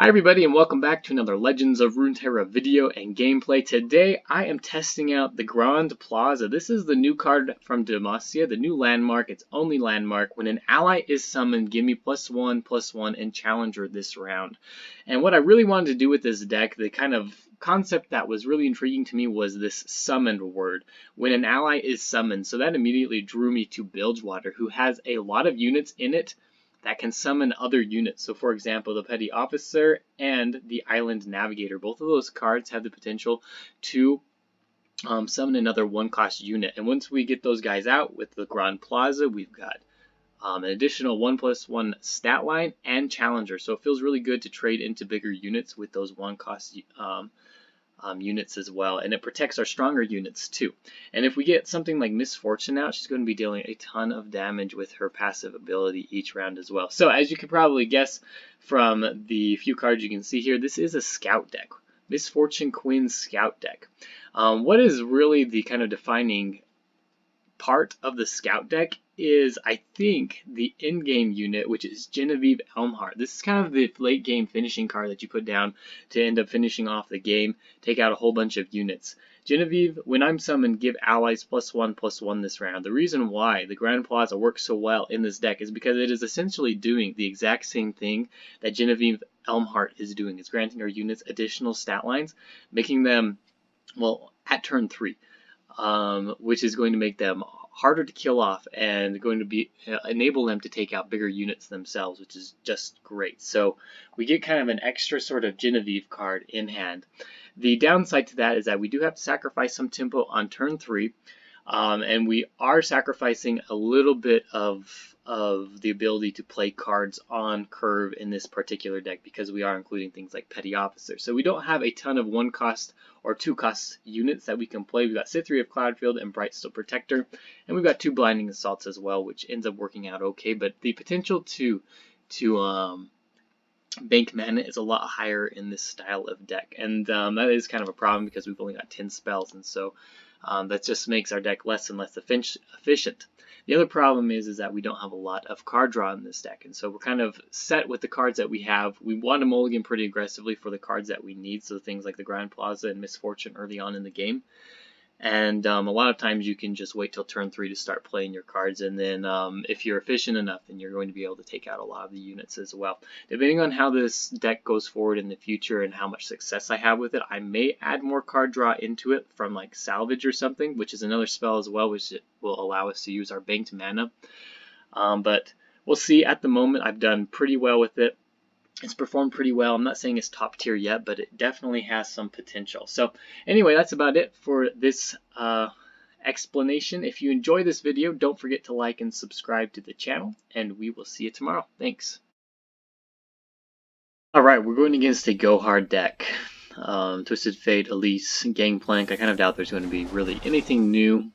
Hi everybody and welcome back to another Legends of Runeterra video and gameplay. Today I am testing out the Grand Plaza. This is the new card from Demacian, the new landmark. It's only landmark. When an ally is summoned, give me +1/+1 and challenger this round. And what I really wanted to do with this deck, the kind of concept that was really intriguing to me was this summoned word. When an ally is summoned, so that immediately drew me to Bilgewater, who has a lot of units in it that can summon other units. So for example, the Petty Officer and the Island Navigator, both of those cards have the potential to summon another one-cost unit. And once we get those guys out with the Grand Plaza, we've got an additional 1/1 stat line and challenger. So it feels really good to trade into bigger units with those one-cost units as well, and it protects our stronger units too. And if we get something like Misfortune out, she's going to be dealing a ton of damage with her passive ability each round as well. So as you can probably guess from the few cards you can see here, this is a scout deck, Misfortune Quinn scout deck. What is really the kind of defining part of the scout deck is, I think, the in-game unit, which is Genevieve Elmhart. This is kind of the late game finishing card that you put down to end up finishing off the game, take out a whole bunch of units. Genevieve, when I'm summoned, give allies +1/+1 this round. The reason why the Grand Plaza works so well in this deck is because it is essentially doing the exact same thing that Genevieve Elmhart is doing. It's granting our units additional stat lines, making them, well, at turn 3. Which is going to make them harder to kill off and going to be enable them to take out bigger units themselves, which is just great. So we get kind of an extra sort of Genevieve card in hand. The downside to that is that we do have to sacrifice some tempo on turn 3, and we are sacrificing a little bit of the ability to play cards on curve in this particular deck because we are including things like Petty Officer. So we don't have a ton of 1-cost or 2-cost units that we can play. We've got Cithri of Cloudfield and Brightsteel Protector, and we've got 2 Blinding Assaults as well, which ends up working out okay, but the potential to bank mana is a lot higher in this style of deck, and that is kind of a problem because we've only got 10 spells, and so that just makes our deck less and less efficient. The other problem is that we don't have a lot of card draw in this deck, and so we're kind of set with the cards that we have. We want to mulligan pretty aggressively for the cards that we need, so things like the Grand Plaza and Misfortune early on in the game. And a lot of times you can just wait till turn 3 to start playing your cards, and then if you're efficient enough, then you're going to be able to take out a lot of the units as well. Depending on how this deck goes forward in the future and how much success I have with it, I may add more card draw into it from like Salvage or something, which is another spell as well, which will allow us to use our banked mana. But we'll see. At the moment, I've done pretty well with it. It's performed pretty well. I'm not saying it's top tier yet, but it definitely has some potential. So anyway, that's about it for this explanation. If you enjoy this video, don't forget to like and subscribe to the channel, and we will see you tomorrow. Thanks. Alright, we're going against a Go Hard deck. Twisted Fate, Elise, Gangplank. I kind of doubt there's going to be really anything new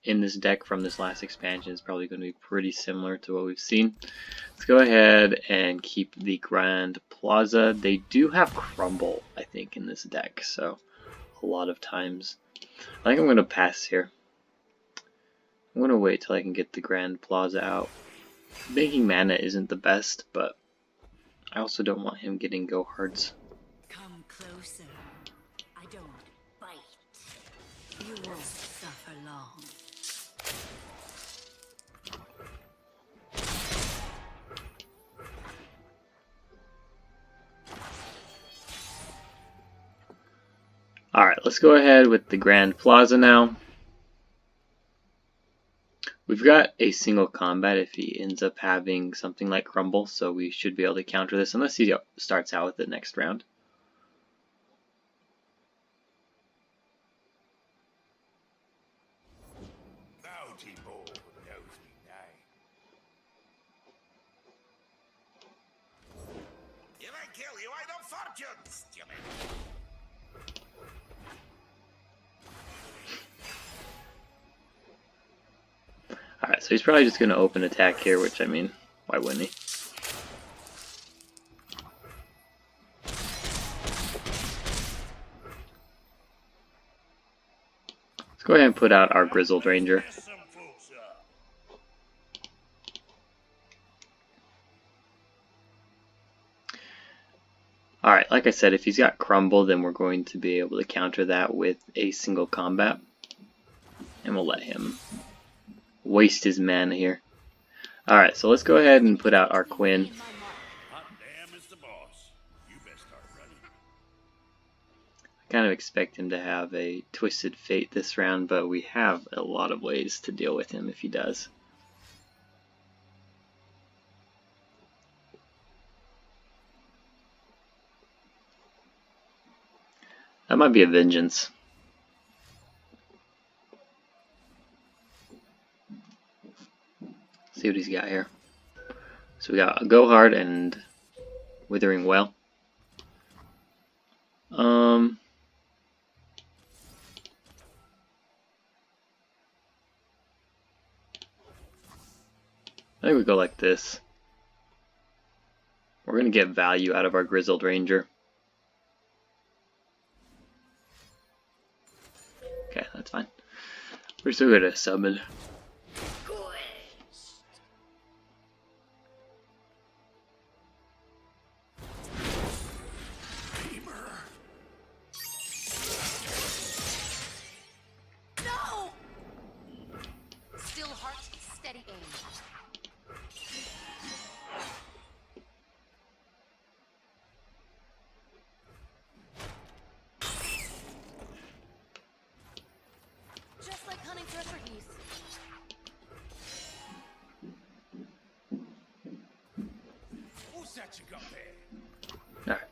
in this deck from this last expansion. Is probably going to be pretty similar to what we've seen. Let's go ahead and keep the Grand Plaza. They do have Crumble, I think, in this deck, so a lot of times. I think I'm going to pass here. I'm going to wait till I can get the Grand Plaza out. Making mana isn't the best, but I also don't want him getting Go Hards. Come closer. I don't bite. You won't suffer long. Alright, let's go ahead with the Grand Plaza now. We've got a single combat if he ends up having something like Crumble, so we should be able to counter this unless he starts out with it next round. Alright, so he's probably just going to open attack here, which, I mean, why wouldn't he? Let's go ahead and put out our Grizzled Ranger. Alright, like I said, if he's got Crumble, then we're going to be able to counter that with a single combat. And we'll let him waste his mana here. Alright, so let's go ahead and put out our Quinn. I kind of expect him to have a Twisted Fate this round, but we have a lot of ways to deal with him if he does. That might be a Vengeance. See what he's got here. So we got a Go Hard and Withering Well. I think we go like this. We're going to get value out of our Grizzled Ranger. Okay, that's fine. We're still going to summon. No! Still heart, steady aim. Just like hunting for Erglis. Who's that you got there? Alright.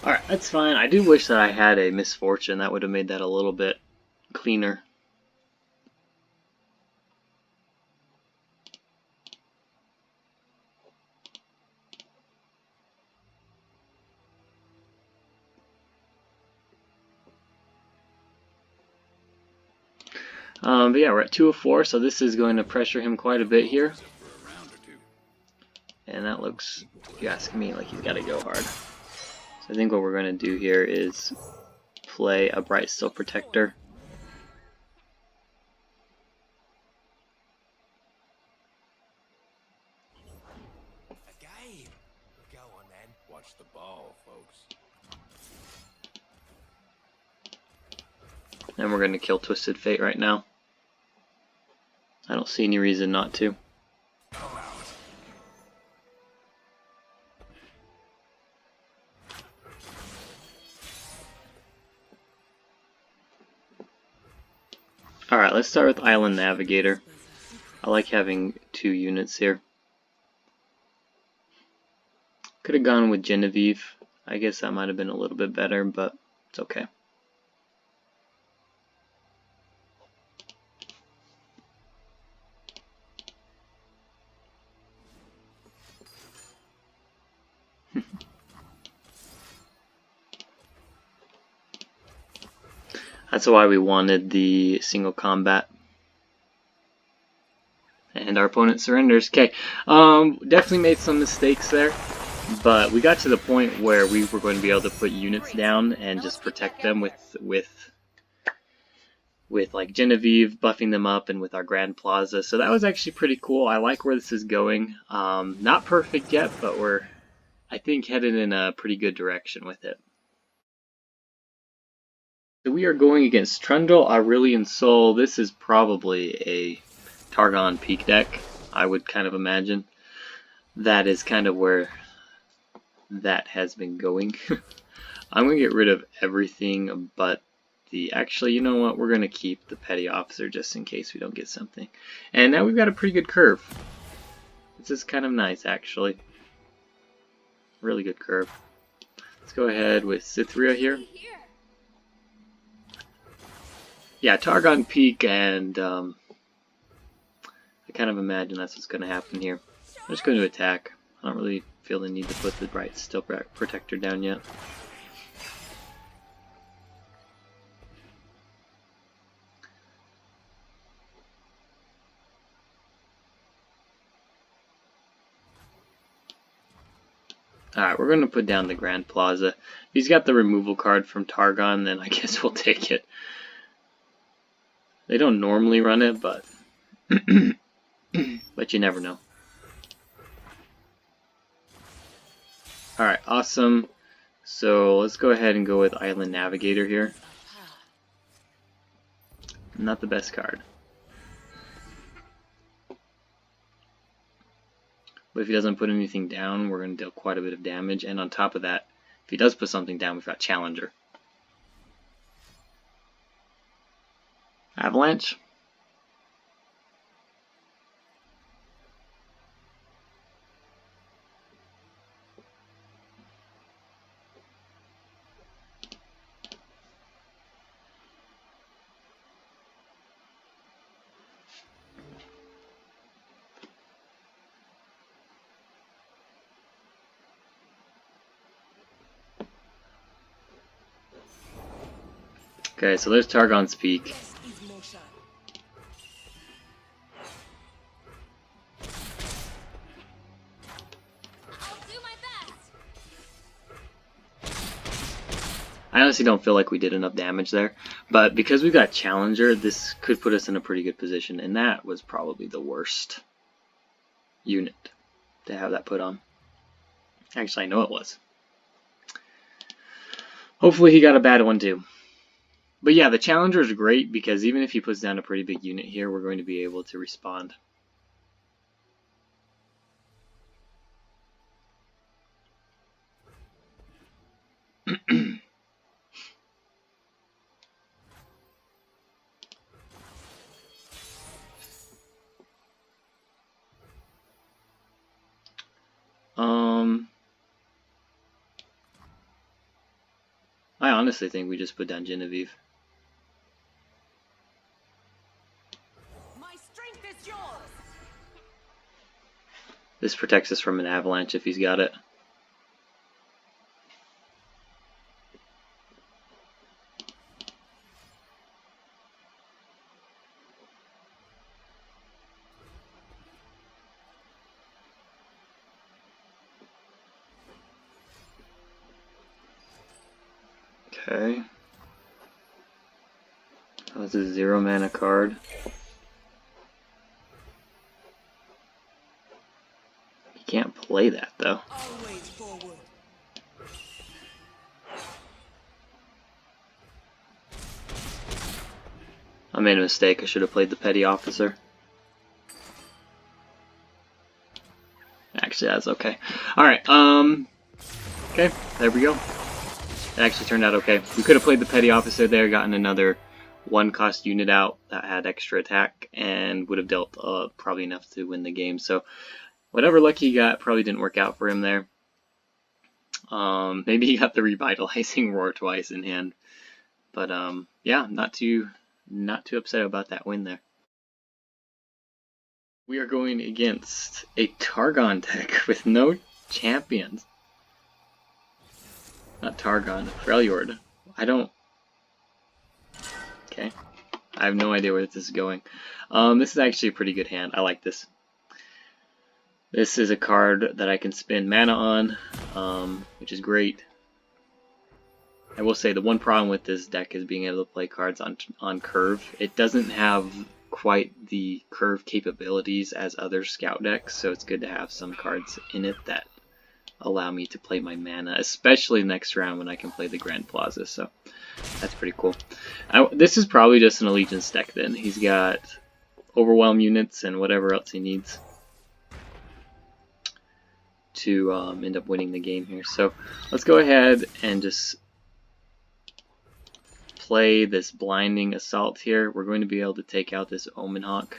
Alright, that's fine. I do wish that I had a Misfortune. That would have made that a little bit cleaner. But yeah, we're at 2 of 4, so this is going to pressure him quite a bit here. And that looks, if you ask me, like he's got to go hard. So I think what we're going to do here is play a Bright Steel Protector. A game. Go on then. Watch the ball, folks. And we're going to kill Twisted Fate right now. I don't see any reason not to. Alright, let's start with Island Navigator. I like having 2 units here. Could have gone with Genevieve. I guess that might have been a little bit better, but it's okay. That's why we wanted the single combat. And our opponent surrenders. Okay, definitely made some mistakes there, but we got to the point where we were going to be able to put units down and just protect them with like Genevieve, buffing them up, and with our Grand Plaza. So that was actually pretty cool. I like where this is going. Not perfect yet, but we're, I think, headed in a pretty good direction with it. So we are going against Trundle, Aurelian Soul. This is probably a Targon Peak deck, I would kind of imagine. That is kind of where that has been going. I'm going to get rid of everything but the... Actually, you know what? We're going to keep the Petty Officer just in case we don't get something. And now we've got a pretty good curve. This is kind of nice, actually. Really good curve. Let's go ahead with Cytherea here. Yeah, Targon Peak, and I kind of imagine that's what's going to happen here. I'm just going to attack. I don't really feel the need to put the Bright Steel Protector down yet. Alright, we're going to put down the Grand Plaza. If he's got the removal card from Targon, then I guess we'll take it. They don't normally run it, but but you never know. Alright, awesome. So let's go ahead and go with Island Navigator here. Not the best card. But if he doesn't put anything down, we're going to deal quite a bit of damage. And on top of that, if he does put something down, we've got Challenger. Avalanche. Okay, so there's Targon's Peak. I'll do my best. I honestly don't feel like we did enough damage there, but because we got Challenger, this could put us in a pretty good position, and that was probably the worst unit to have that put on. Actually, I know it was. Hopefully he got a bad one too. But yeah, the Challenger is great because even if he puts down a pretty big unit here, we're going to be able to respond. I honestly think we just put down Genevieve. My strength is yours. This protects us from an avalanche if he's got it. Okay. That was a 0 mana card. You can't play that though. Always forward. I made a mistake. I should have played the Petty Officer. Actually, that's okay. Alright, okay, there we go. It actually turned out okay. We could have played the Petty Officer there, gotten another 1-cost unit out that had extra attack, and would have dealt probably enough to win the game. So, whatever luck he got probably didn't work out for him there. Maybe he got the Revitalizing Roar twice in hand. But, yeah, not too upset about that win there. We are going against a Targon deck with no champions. Not Targon, Freljord. I don't... Okay. I have no idea where this is going. This is actually a pretty good hand. I like this. This is a card that I can spend mana on, which is great. I will say the one problem with this deck is being able to play cards on curve. It doesn't have quite the curve capabilities as other scout decks, so it's good to have some cards in it that allow me to play my mana, especially next round when I can play the Grand Plaza, so that's pretty cool. This is probably just an Allegiance deck then. He's got Overwhelm units and whatever else he needs to end up winning the game here. So let's go ahead and just play this Blinding Assault here. We're going to be able to take out this Omen Hawk.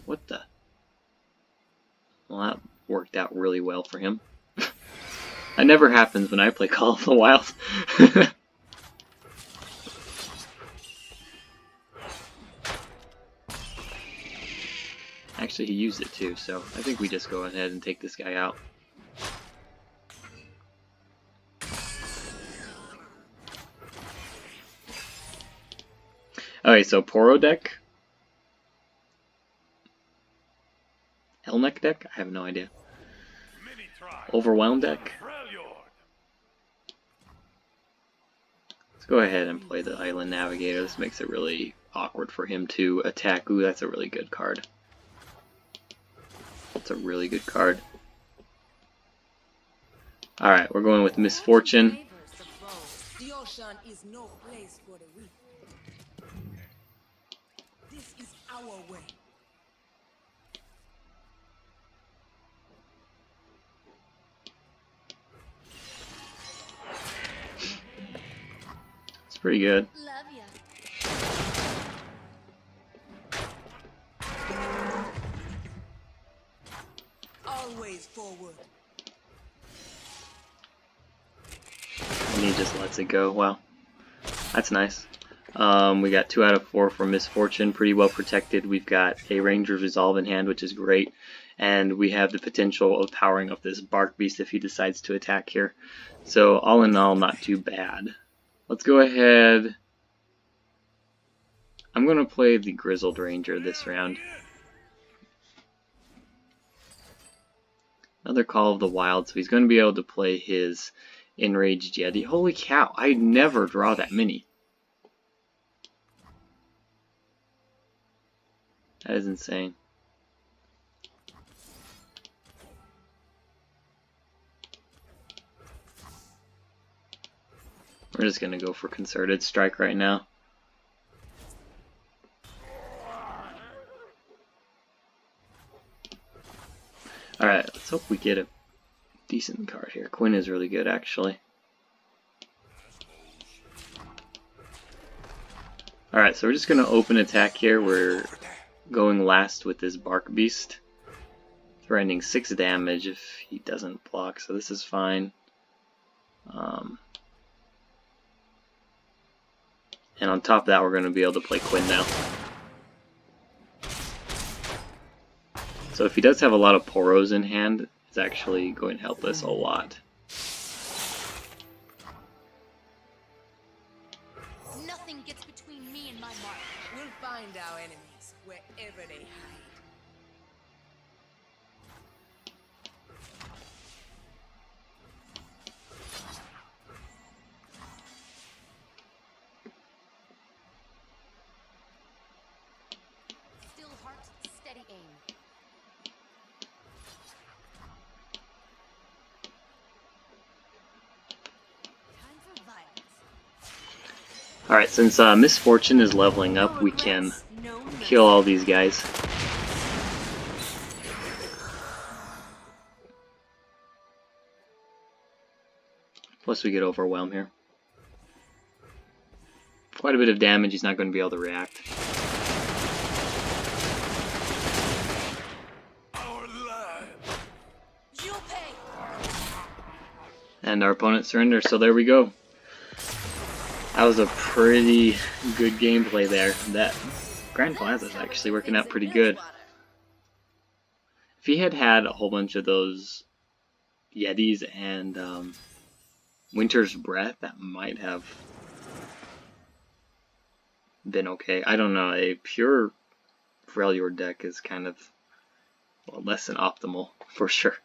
What the? Well, that worked out really well for him. That never happens when I play Call of the Wild. Actually, he used it too, so I think we just go ahead and take this guy out. Okay, so Poro deck. Hellneck deck? I have no idea. Overwhelm deck. Let's go ahead and play the Island Navigator. This makes it really awkward for him to attack. Ooh, that's a really good card. That's a really good card. Alright, we're going with Misfortune. The ocean is no place for the weak. This is our way. It's pretty good. Love ya. Always forward. And he just lets it go. Wow. That's nice. We got 2 out of 4 for Misfortune, pretty well protected. We've got a Ranger's Resolve in hand, which is great. And we have the potential of powering up this Bark Beast if he decides to attack here. So all in all, not too bad. Let's go ahead. I'm going to play the Grizzled Ranger this round. Another Call of the Wild, so he's going to be able to play his Enraged Yeti. Holy cow, I never draw that many. That is insane. We're just going to go for Concerted Strike right now. Alright, let's hope we get a decent card here. Quinn is really good, actually. Alright, so we're just going to open attack here. We're going last with this Bark Beast. Threatening 6 damage if he doesn't block, so this is fine. And on top of that, we're going to be able to play Quinn now. So if he does have a lot of Poros in hand, it's actually going to help us a lot. Nothing gets between me and my mark. We'll find our enemies wherever they hide. Still heart, steady aim. Time for violence. Alright, since Misfortune is leveling up, we can kill all these guys. Plus we get Overwhelm here. Quite a bit of damage, he's not going to be able to react. You'll pay. And our opponent surrenders, so there we go. That was a pretty good gameplay there. That Grand Plaza is actually working out pretty good. If he had had a whole bunch of those Yetis and Winter's Breath, that might have been okay. I don't know, a pure Freljord deck is kind of, well, less than optimal, for sure.